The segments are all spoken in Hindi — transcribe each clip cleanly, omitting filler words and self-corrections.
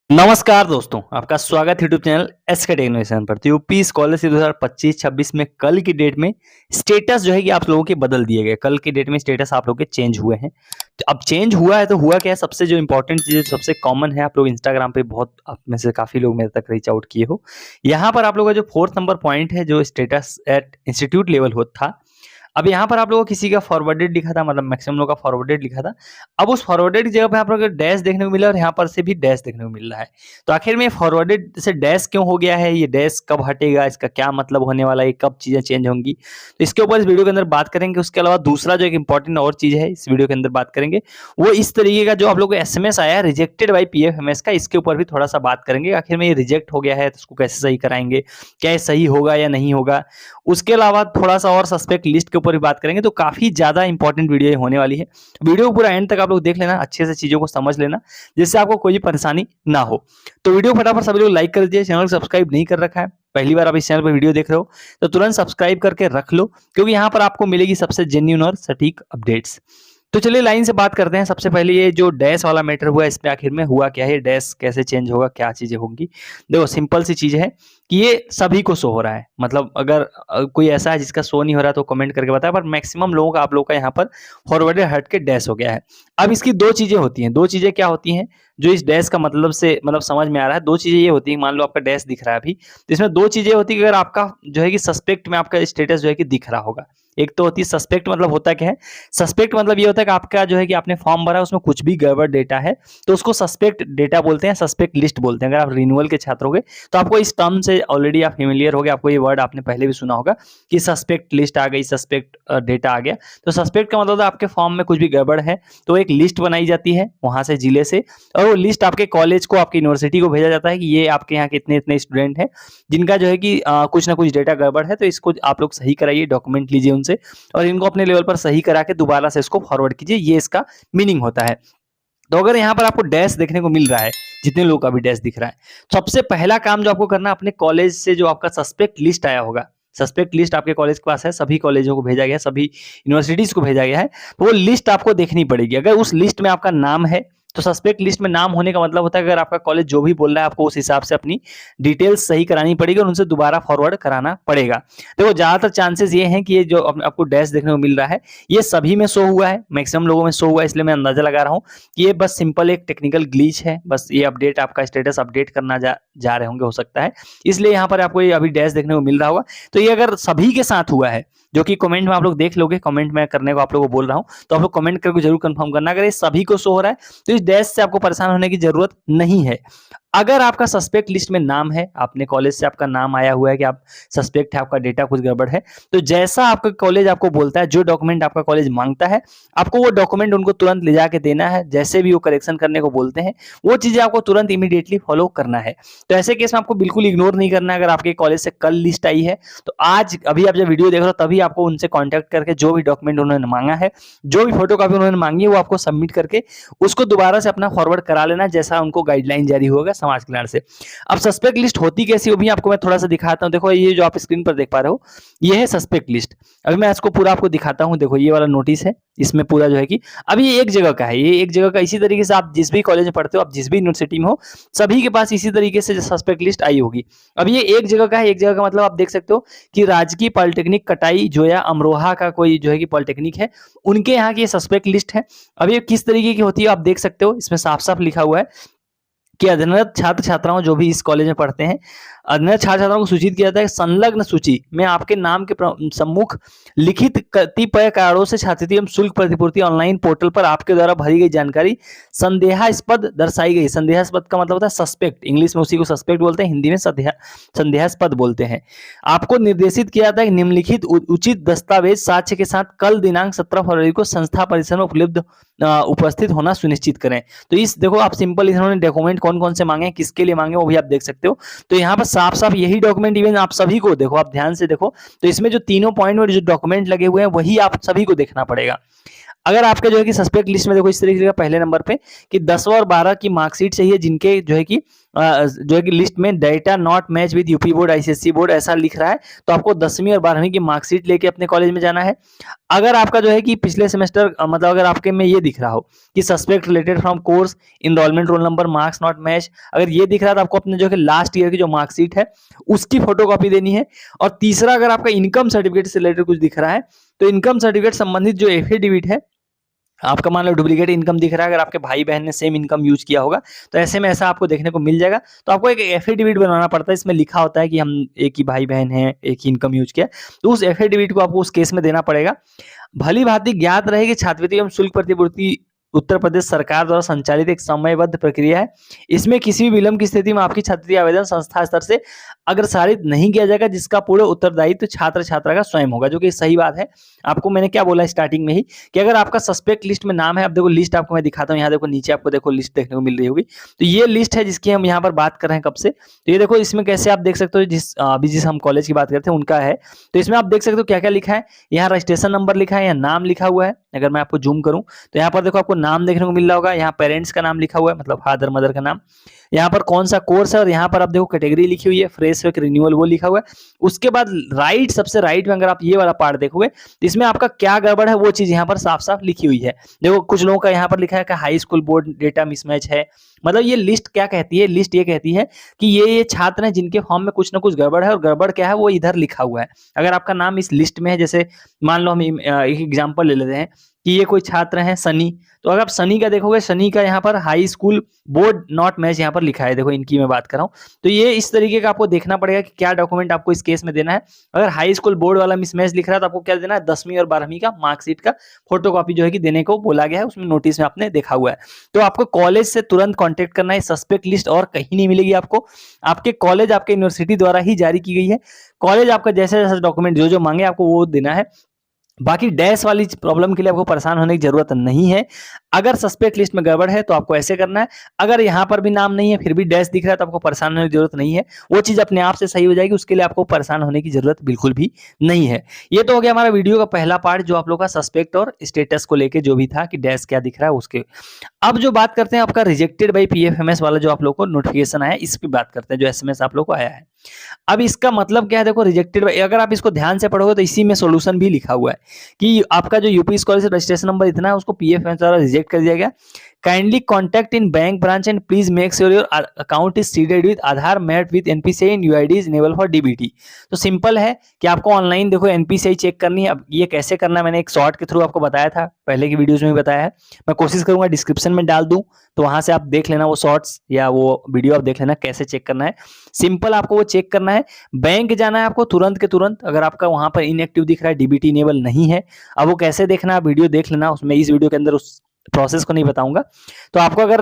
नमस्कार दोस्तों, आपका स्वागत है यूट्यूब चैनल एसके टेक्नोलॉजी पर। तो यूपी स्कॉलरशिप 2025-26 में कल की डेट में स्टेटस जो है कि आप लोगों के बदल दिए गए। कल की डेट में स्टेटस आप लोगों के चेंज हुए हैं। तो अब चेंज हुआ है तो हुआ क्या है, सबसे जो इंपॉर्टेंट चीज़ सबसे कॉमन है, आप लोग इंस्टाग्राम पे बहुत आप में से काफ़ी लोग मेरे तक रीच आउट किए हो। यहाँ पर आप लोगों का जो 4th नंबर पॉइंट है, जो स्टेटस एट इंस्टीट्यूट लेवल हो था, अब यहाँ पर आप लोगों को किसी का फॉरवर्डेड लिखा था, मतलब मैक्सिमम लोगों का फॉरवर्डेड लिखा था। अब उस फॉरवर्डेड की जगह पे आप लोगों को डैश देखने को मिला और यहाँ पर से भी डैश देखने को मिल रहा है। तो आखिर में फॉरवर्डेड से डैश क्यों हो गया है, ये डैश कब हटेगा, इसका क्या मतलब होने वाला है, कब चीज़ें चेंज होंगी, तो इसके ऊपर इस वीडियो के अंदर बात करेंगे। उसके अलावा दूसरा जो एक इंपॉर्टेंट और चीज़ है इस वीडियो के अंदर बात करेंगे, वो इस तरीके का जो आप लोगों को एसएमएस आया है रिजेक्टेड बाय पीएफएमएस का, इसके ऊपर भी थोड़ा सा बात करेंगे। आखिर में ये रिजेक्ट हो गया है तो इसको कैसे सही कराएंगे, क्या ये सही होगा या नहीं होगा। उसके अलावा थोड़ा सा और सस्पेक्ट लिस्ट के ऊपर भी बात करेंगे। तो काफ़ी ज़्यादा इंपॉर्टेंट वीडियो ये होने वाली है। वीडियो को पूरा एंड तक आप लोग देख लेना, अच्छे से चीज़ों को समझ लेना, जिससे आपको कोई भी परेशानी ना हो। तो वीडियो फटाफट सभी लोग लाइक कर दीजिए। चैनल को सब्सक्राइब नहीं कर रखा है, पहली बार आप इस चैनल पर वीडियो देख रहे हो तो तुरंत सब्सक्राइब करके रख लो, क्योंकि यहाँ पर आपको मिलेगी सबसे जेन्युइन और सटीक अपडेट्स। तो चलिए लाइन से बात करते हैं। सबसे पहले ये जो डैश वाला मैटर हुआ, इस पे आखिर में हुआ क्या है, डैश कैसे चेंज होगा, क्या चीज़ें होंगी। देखो सिंपल सी चीज़ है कि ये सभी को शो हो रहा है। मतलब अगर कोई ऐसा है जिसका शो नहीं हो रहा तो कमेंट करके बताएं, पर मैक्सिमम लोगों का आप लोगों का यहाँ पर फॉरवर्डेड हट के डैश हो गया है। अब इसकी दो चीज़ें होती हैं। दो चीज़ें क्या होती हैं जो इस डैश का मतलब से मतलब समझ में आ रहा है। दो चीज़ें ये होती हैं, मान लो आपका डैश दिख रहा है अभी, तो इसमें दो चीज़ें होती है कि अगर आपका जो है कि सस्पेक्ट में आपका स्टेटस जो है कि दिख रहा होगा। एक तो होती है सस्पेक्ट, मतलब होता क्या है, सस्पेक्ट मतलब ये होता है कि आपका जो है कि आपने फॉर्म भरा, उसमें कुछ भी गड़बड़ डेटा है तो उसको सस्पेक्ट डेटा बोलते हैं, सस्पेक्ट लिस्ट बोलते हैं। अगर आप रिन्यूअल के छात्र हो गए तो आपको इस टर्म से ऑलरेडी आप फेमिलियर हो गए, आपको ये वर्ड आपने पहले भी सुना होगा कि सस्पेक्ट लिस्ट आ गई, सस्पेक्ट डेटा आ गया। तो सस्पेक्ट का मतलब है आपके फॉर्म में कुछ भी गड़बड़ है तो एक लिस्ट बनाई जाती है वहां से, जिले से, और वो लिस्ट आपके कॉलेज को, आपकी यूनिवर्सिटी को भेजा जाता है कि ये आपके यहाँ के इतने इतने स्टूडेंट हैं जिनका जो है कि कुछ ना कुछ डेटा गड़बड़ है, तो इसको आप लोग सही कराइए, डॉक्यूमेंट लीजिए उनसे और इनको अपने लेवल पर सही करा के दोबारा से इसको फॉरवर्ड कीजिए। ये इसका मीनिंग होता है। तो अगर यहाँ पर आपको डैश देखने को मिल रहा है, जितने लोगों का भी डैश दिख रहा है, सबसे पहला काम जो आपको करना है, अपने कॉलेज से जो आपका सस्पेक्ट लिस्ट आया होगा, सस्पेक्ट लिस्ट आपके कॉलेज के पास है, सभी कॉलेजों को भेजा गया है, सभी यूनिवर्सिटीज को भेजा गया है, तो वो लिस्ट आपको देखनी पड़ेगी। अगर उस लिस्ट में आपका नाम है तो सस्पेक्ट लिस्ट में नाम होने का मतलब होता है अगर आपका कॉलेज जो भी बोल रहा है आपको उस हिसाब से अपनी डिटेल्स सही करानी पड़ेगी और उनसे दोबारा फॉरवर्ड कराना पड़ेगा। देखो ज्यादातर चांसेस ये हैं कि ये जो आपको डैश देखने को मिल रहा है ये सभी में शो हुआ है, मैक्सिमम लोगों में शो हुआ है, इसलिए मैं अंदाजा लगा रहा हूँ कि ये बस सिंपल एक टेक्निकल ग्लिच है। बस ये अपडेट, आपका स्टेटस अपडेट करना जा रहे होंगे, हो सकता है इसलिए यहाँ पर आपको ये अभी डैश देखने को मिल रहा होगा। तो ये अगर सभी के साथ हुआ है, जो कि कमेंट में आप लोग देख लोगे, कमेंट में करने को आप लोगों को बोल रहा हूँ, तो आप लोग कमेंट करके जरूर कंफर्म करना। अगर ये सभी को शो हो रहा है तो इस डैश से आपको परेशान होने की जरूरत नहीं है। अगर आपका सस्पेक्ट लिस्ट में नाम है, आपने कॉलेज से आपका नाम आया हुआ है कि आप सस्पेक्ट है, आपका डेटा कुछ गड़बड़ है, तो जैसा आपका कॉलेज आपको बोलता है, जो डॉक्यूमेंट आपका कॉलेज मांगता है, आपको वो डॉक्यूमेंट उनको तुरंत ले जाके देना है। जैसे भी वो करेक्शन करने को बोलते हैं वो चीजें आपको तुरंत इमीडिएटली फॉलो करना है। तो ऐसे केस में आपको बिल्कुल इग्नोर नहीं करना है। अगर आपके कॉलेज से कल लिस्ट आई है तो आज अभी आप जब वीडियो देख रहे हो तभी आपको उनसे कॉन्टैक्ट करके जो भी डॉक्यूमेंट उन्होंने मांगा है, जो भी फोटो कॉपी उन्होंने मांगी है, वो आपको सबमिट करके उसको दोबारा से अपना फॉरवर्ड करा लेना, जैसा उनको गाइडलाइन जारी होगा समाज कल्याण से। अब सस्पेक्ट लिस्ट होती कैसी, वो भी आपको मैं थोड़ा सा दिखाता हूं। देखो ये जो आप स्क्रीन पर देख पा रहे हो ये है सस्पेक्ट लिस्ट। अभी मैं इसको पूरा आपको दिखाता हूं। देखो ये वाला नोटिस है, इसमें पूरा जो है कि अभी ये एक जगह का है, ये एक जगह का। इसी तरीके से आप जिस भी कॉलेज में पढ़ते हो, आप जिस भी यूनिवर्सिटी में हो, सभी के पास इसी तरीके से सस्पेक्ट लिस्ट आई होगी। अब ये एक जगह का है, एक जगह का मतलब आप देख सकते हो कि राजकीय पॉलिटेक्निक कटाई जोया अमरोहा का कोई जो है कि पॉलिटेक्निक है, उनके यहाँ की सस्पेक्ट लिस्ट है। अब ये किस तरीके की होती है आप देख सकते हो, इसमें साफ साफ लिखा हुआ है कि अध्ययनरत छात्र छात्राओं जो भी इस कॉलेज में पढ़ते हैं, अध्ययनरत छात्र छात्राओं को सूचित किया जाता है संलग्न सूची में आपके नाम के सम्मुख लिखित कतिपय कारणों से छात्रवृत्ति एवं शुल्क प्रतिपूर्ति ऑनलाइन पोर्टल पर आपके द्वारा भरी गई जानकारी संदेहास्पद दर्शाई गई। संदेहास्पद का मतलब होता है सस्पेक्ट, इंग्लिश में उसी को सस्पेक्ट बोलते हैं, हिंदी में संदेहास्पद बोलते हैं। आपको निर्देशित किया जाता है कि निम्नलिखित उचित दस्तावेज साक्ष्य के साथ कल दिनांक 17 फरवरी को संस्था परिसर में उपस्थित होना सुनिश्चित करें। तो इस देखो आप सिंपल इन्होंने डॉक्यूमेंट कौन कौन से मांगे, किसके लिए मांगे, वो भी आप देख सकते हो। तो यहाँ पर साफ साफ यही डॉक्यूमेंट इवन आप सभी को देखो, आप ध्यान से देखो तो इसमें जो तीनों पॉइंट में जो डॉक्यूमेंट लगे हुए हैं वही आप सभी को देखना पड़ेगा। अगर आपके जो है कि सस्पेक्ट लिस्ट में देखो इस तरीके का पहले नंबर पे कि 10 और 12 की मार्कशीट चाहिए, जिनके जो है कि जो है कि लिस्ट में data not match with UP board ICSE board ऐसा लिख रहा है, तो आपको 10वीं और 12वीं की मार्कशीट लेके अपने कॉलेज में जाना है। अगर आपका जो है कि पिछले सेमेस्टर मतलब अगर आपके में ये दिख रहा हो कि suspect related from course enrollment roll number marks not match, अगर ये दिख रहा है तो आपको अपने जो है लास्ट ईयर की जो मार्कशीट है उसकी फोटोकॉपी देनी है। और तीसरा, अगर आपका इनकम सर्टिफिकेट से रिलेटेड कुछ दिख रहा है तो इनकम सर्टिफिकेट संबंधित जो एफिडेविट है, आपका मान लो डुप्लीकेट इनकम दिख रहा है, अगर आपके भाई बहन ने सेम इनकम यूज किया होगा तो ऐसे में ऐसा आपको देखने को मिल जाएगा। तो आपको एक एफिडेविट बनाना पड़ता है, इसमें लिखा होता है कि हम एक ही भाई बहन हैं, एक ही इनकम यूज किया, तो उस एफिडेविट को आपको उस केस में देना पड़ेगा। भली भांति ज्ञात रहे कि छात्रवृत्ति एवं शुल्क प्रतिपूर्ति उत्तर प्रदेश सरकार द्वारा संचालित एक समयबद्ध प्रक्रिया है। इसमें किसी भी विलंब की स्थिति में आपकी छात्रवृत्ति आवेदन संस्था स्तर से अग्रसारित नहीं किया जाएगा, जिसका पूर्ण उत्तरदायित्व छात्र छात्रा का स्वयं होगा, जो कि सही बात है। आपको मैंने क्या बोला स्टार्टिंग में ही कि अगर आपका सस्पेक्ट लिस्ट में नाम है, अब देखो लिस्ट आपको मैं दिखाता हूँ, यहाँ देखो नीचे आपको देखो लिस्ट देखने को मिल रही होगी। तो ये लिस्ट है जिसकी हम यहाँ पर बात कर रहे हैं कब से। तो ये देखो इसमें कैसे आप देख सकते हो, जिस हम कॉलेज की बात करते हैं उनका है। तो इसमें आप देख सकते हो क्या क्या लिखा है, यहाँ रजिस्ट्रेशन नंबर लिखा है, यहाँ नाम लिखा हुआ है। अगर मैं आपको जूम करूँ तो यहाँ पर देखो आपको नाम देखने को मिल रहा होगा, यहाँ पेरेंट्स का नाम लिखा हुआ है, मतलब फादर मदर का नाम, यहाँ पर कौन सा कोर्स है, और यहाँ पर आप देखो कैटेगरी लिखी हुई है, फ्रेश रिन्यूअल वो लिखा हुआ है। उसके बाद राइट, सबसे राइट में अगर आप ये वाला पार्ट देखोगे तो इसमें आपका क्या गड़बड़ है वो चीज यहाँ पर साफ साफ लिखी हुई है। देखो कुछ लोगों का यहाँ पर लिखा है कि high school board data mismatch है। मतलब ये लिस्ट क्या कहती है, लिस्ट ये कहती है कि ये छात्र हैं जिनके फॉर्म में कुछ ना कुछ गड़बड़ है, और गड़बड़ क्या है वो इधर लिखा हुआ है। अगर आपका नाम इस लिस्ट में है, जैसे मान लो हम एक एग्जांपल ले लेते हैं कि ये कोई छात्र हैं सनी, तो अगर आप सनी का देखोगे, सनी का यहाँ पर high school board not match यहाँ पर लिखा है, देखो इनकी मैं बात कर रहा हूँ। तो ये इस तरीके का आपको देखना पड़ेगा कि क्या डॉक्यूमेंट आपको इस केस में देना है। अगर हाई स्कूल बोर्ड वाला मिसमैच लिख रहा है तो आपको क्या देना है, 10वीं और 12वीं का मार्कशीट का फोटोकॉपी जो है कि देने को बोला गया है, उसमें नोटिस में आपने देखा हुआ है। तो आपको कॉलेज से तुरंत कॉन्टेक्ट करना है, सस्पेक्ट लिस्ट और कहीं नहीं मिलेगी आपको, आपके कॉलेज आपके यूनिवर्सिटी द्वारा ही जारी की गई है। कॉलेज आपका जैसे जैसे डॉक्यूमेंट जो जो मांगे आपको वो देना है। बाकी डैश वाली प्रॉब्लम के लिए आपको परेशान होने की जरूरत नहीं है। अगर सस्पेक्ट लिस्ट में गड़बड़ है तो आपको ऐसे करना है, अगर यहाँ पर भी नाम नहीं है फिर भी डैश दिख रहा है तो आपको परेशान होने की जरूरत नहीं है, वो चीज अपने आप से सही हो जाएगी, उसके लिए आपको परेशान होने की जरूरत बिल्कुल भी नहीं है। ये तो हो गया हमारा वीडियो का पहला पार्ट, जो आप लोग का सस्पेक्ट और स्टेटस को लेके जो भी था कि डैश क्या दिख रहा है उसके। अब जो बात करते हैं आपका रिजेक्टेड बाई पीएफएमएस वाला जो आप लोग को नोटिफिकेशन आया, इस पे बात करते हैं, जो एसएमएस आप लोग को आया है। अब इसका मतलब क्या है, देखो रिजेक्टेड, अगर आप इसको ध्यान से पढ़ोगे तो इसी में सॉल्यूशन भी लिखा हुआ है कि आपका जो यूपी स्कॉलरशिप रजिस्ट्रेशन नंबर इतना है उसको पीएफएमएस द्वारा रिजेक्ट कर दिया गया। Kindly contact in bank branch and please make sure your account is seeded with Aadhaar mapped with NPCI and UID is enable for DBT. तो सिंपल है कि आपको ऑनलाइन देखो एनपीसीआई चेक करनी है। अब ये कैसे करना है मैंने एक शॉर्ट के थ्रू आपको बताया था, पहले की वीडियोस में भी बताया है, मैं कोशिश करूंगा डिस्क्रिप्शन में डाल दूं तो वहां से आप देख लेना वो शॉर्ट्स या वो वीडियो आप देख लेना कैसे चेक करना है। सिंपल आपको वो चेक करना है, बैंक जाना है आपको तुरंत के तुरंत, अगर आपका वहां पर इनएक्टिव दिख रहा है, डीबीटी इनेबल नहीं है। अब वो कैसे देखना है वीडियो देख लेना, उसमें इस वीडियो के अंदर उस प्रोसेस को नहीं बताऊंगा। तो आपको अगर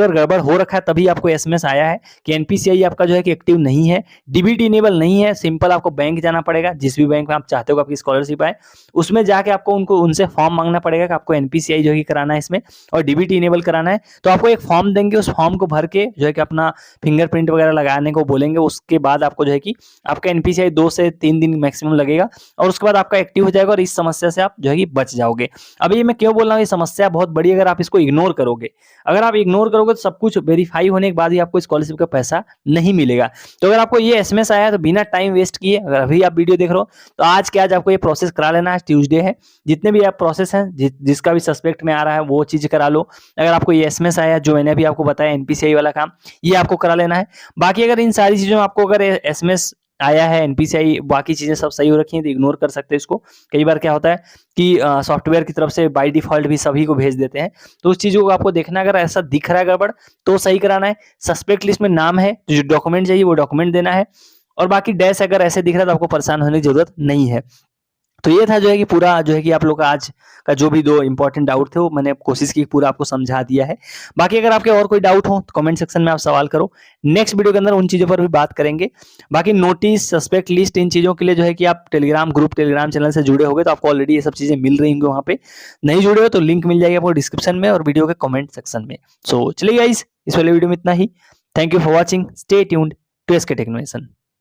गड़बड़ हो रखा है तभी आपको एसएमएस आया है कि एनपीसीआई आपका जो है कि एक्टिव नहीं है, डीबीटी इनेबल नहीं है, सिंपल आपको बैंक जाना पड़ेगा, जिस भी बैंक में आप चाहते हो आपकी स्कॉलरशिप आए उसमें जाके आपको उनसे फॉर्म मांगना पड़ेगा कि आपको एनपीसीआई जो है कराना है इसमें और डीबीटी इनेबल कराना है। तो आपको एक फॉर्म देंगे, उस फॉर्म को भर के जो है कि अपना फिंगरप्रिंट वगैरह लगाने को बोलेंगे, उसके बाद आपको जो है कि आपका एनपीसीआई 2 से 3 दिन मैक्सिमम लगेगा और उसके बाद आपका एक्टिव हो जाएगा और इस समस्या से आप जो है कि बच जाओगे। अब ये मैं क्यों बोल रहा हूँ, ये समस्या बहुत बड़ी, अगर आप इसको इग्नोर करोगे, अगर आप इग्नोर करोगे तो सब कुछ वेरीफाई होने के बाद ही आपको स्कॉलरशिप का पैसा नहीं मिलेगा। तो अगर आपको ये एसएमएस आया तो बिना टाइम वेस्ट किए, अगर अभी आप वीडियो देख रहे हो तो आज के आज आपको ये प्रोसेस करा लेना है। ट्यूसडे है, जितने भी आप प्रोसेस हैं जिसका भी सस्पेक्ट में आ रहा है वो चीज करा लो। अगर आपको ये एसएमएस आया जो मैंने अभी आपको बताया एनपीसीआई वाला काम, ये आपको करा लेना है। बाकी अगर इन सारी चीजों में आपको अगर एसएमएस आया है, एनपीसीआई बाकी चीजें सब सही हो रखी हैं तो इग्नोर कर सकते हैं इसको। कई बार क्या होता है कि सॉफ्टवेयर की तरफ से बाय डिफॉल्ट भी सभी को भेज देते हैं, तो उस चीजों को आपको देखना, अगर ऐसा दिख रहा है गड़बड़ तो सही कराना है। सस्पेक्ट लिस्ट में नाम है तो जो डॉक्यूमेंट चाहिए वो डॉक्यूमेंट देना है, और बाकी डैश अगर ऐसे दिख रहा है तो आपको परेशान होने की जरूरत नहीं है। तो ये था जो है कि पूरा जो है कि आप लोग का आज का जो भी 2 इंपॉर्टेंट डाउट थे वो मैंने कोशिश की पूरा आपको समझा दिया है। बाकी अगर आपके और कोई डाउट हो तो कमेंट सेक्शन में आप सवाल करो, नेक्स्ट वीडियो के अंदर उन चीजों पर भी बात करेंगे। बाकी नोटिस, सस्पेक्ट लिस्ट, इन चीजों के लिए जो है कि आप टेलीग्राम ग्रुप, टेलीग्राम चैनल से जुड़े होंगे तो आपको ऑलरेडी ये सब चीजें मिल रही होंगी वहाँ पे। नहीं जुड़े हो तो लिंक मिल जाएगी आपको डिस्क्रिप्शन में और वीडियो के कमेंट सेक्शन में। सो चलिए गाइस, इस वाले वीडियो में इतना ही। Thank you for watching, stay tuned to SK tech innovation.